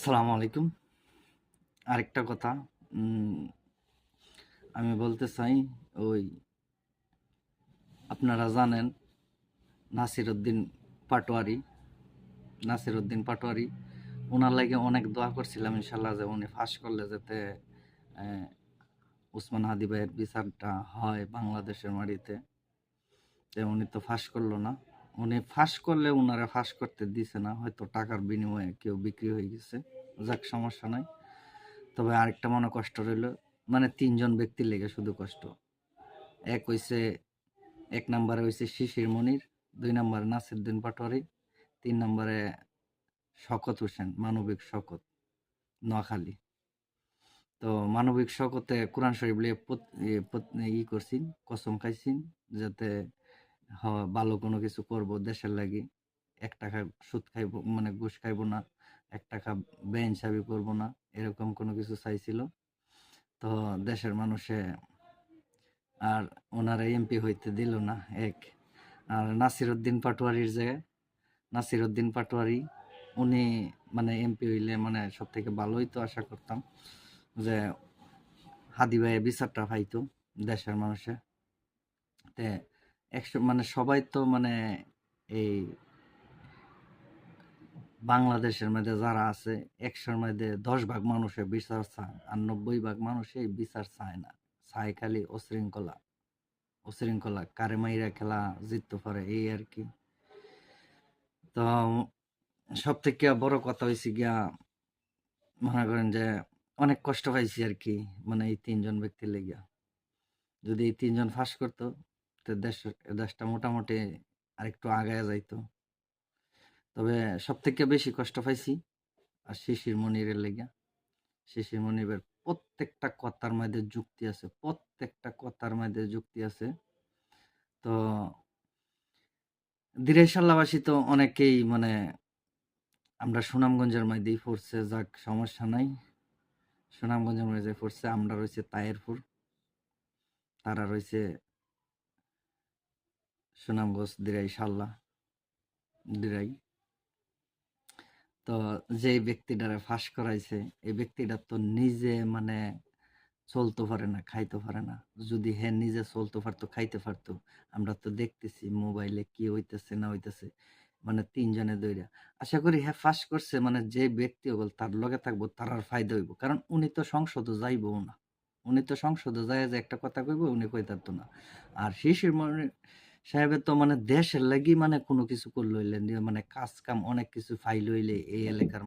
আসসালামু আলাইকুম। আরেকটা কথা উম আমি বলতে চাই, ওই আপনারা জানেন নাসিরউদ্দিন পাটোয়ারি, উনার লাগে অনেক দোয়া করছিলাম ইনশাল্লাহ যে উনি ফাঁস করলে যাতে উসমান হাদি ভাইয়ের বিচারটা হয় বাংলাদেশের মাটিতে। উনি তো ফাঁস করলো না। উনি ফাঁস করলে উনারা ফাঁস করতে দিছে না, হয়তো টাকার বিনিময়ে কেউ বিক্রি হয়ে গেছে। যাক, সমস্যা নাই। তবে আরেকটা মনে কষ্ট রইল, মানে ৩ জন ব্যক্তির লেগে শুধু কষ্ট। এক নম্বরে হইছে শিশির মনির, ২ নম্বরে নাসিরউদ্দিন পাটোয়ারি, ৩ নম্বরে শওকত হোসেন, মানবিক শওকত, নোয়াখালী। তো মানবিক শওকতে কোরআন শরীফ লিয়ে করছি, কসম খাইছি যাতে ভালো কোনো কিছু করব দেশের লাগি। ১ টাকা সুদ খাইব, মানে ঘুষ খাইব না, ১ টাকা বেইনসাফি করব না, এরকম কোনো কিছু চাইছিল। তো দেশের মানুষে আর ওনারা এমপি হইতে দিল না। আর নাসিরউদ্দিন পাটোয়ারি উনি মানে এমপি হইলে মানে সব থেকে ভালোই তো আশা করতাম যে হাদি ভাইয়ের বিচারটা পাইতো দেশের মানুষে। তে মানে সবাই তো মানে এই বাংলাদেশের মধ্যে যারা আছে ১০০-র মধ্যে ১০ ভাগ মানুষের বিচার চায়, আর ৯০ ভাগ মানুষই বিচার চায় না, চায় খালি অশৃঙ্খলা কারে মাইরা খেলা জিততে পারে, এই আর কি। তো সব থেকে বড় কথা হয়েছে গিয়া, মনে করেন যে অনেক কষ্ট পাইছি আর কি, মানে এই ৩ জন ব্যক্তির লেগিয়া। যদি এই ৩ জন ফাঁস করতো তো দেশটা মোটামুটি আরেকটু আগায়া যাইতো। তবে সব থেকে বেশি কষ্ট পাইছি আর শিশির মনিরের লেগিয়া। শিশির মনিরের প্রত্যেকটা কথার মধ্যে যুক্তি আছে। তো দিরাইশাল্লাবাসী তো অনেকেই মানে আমরা সুনামগঞ্জের মধ্যেই পড়ছে, যাক সমস্যা নাই। সুনামগঞ্জের মধ্যে পড়ছে, আমরা রয়েছে তায়েরপুর, তারা রয়েছে সুনামগঞ্জ দিরাই। তো যে ব্যক্তিটারে ফাঁস করাইছে, এই ব্যক্তিটা তো নিজে মানে চলতে পারে না, খাইতে পারে না। যদি হ্যাঁ নিজে চলতে পারতো, খাইতে পারতো, আমরা তো দেখতেছি মোবাইলে কি হইতেছে না হইতেছে, মানে ৩ জনে দইরা। আশা করি হ্যাঁ ফাঁস করছে মানে যে ব্যক্তি হল তার লগে থাকবো, তার আর ফায়দা হইব। কারণ উনি তো সংসদে যাইবও না। উনি তো সংসদে যায় যে একটা কথা কইব, উনি কইতারতো না। আর শিশির মনির সাহেবের তো মানে দেশের লাগি মানে কোনো কিছু করলে হইলে মানে কাজ কাম অনেক কিছু ফাইল হইলে এই এলাকার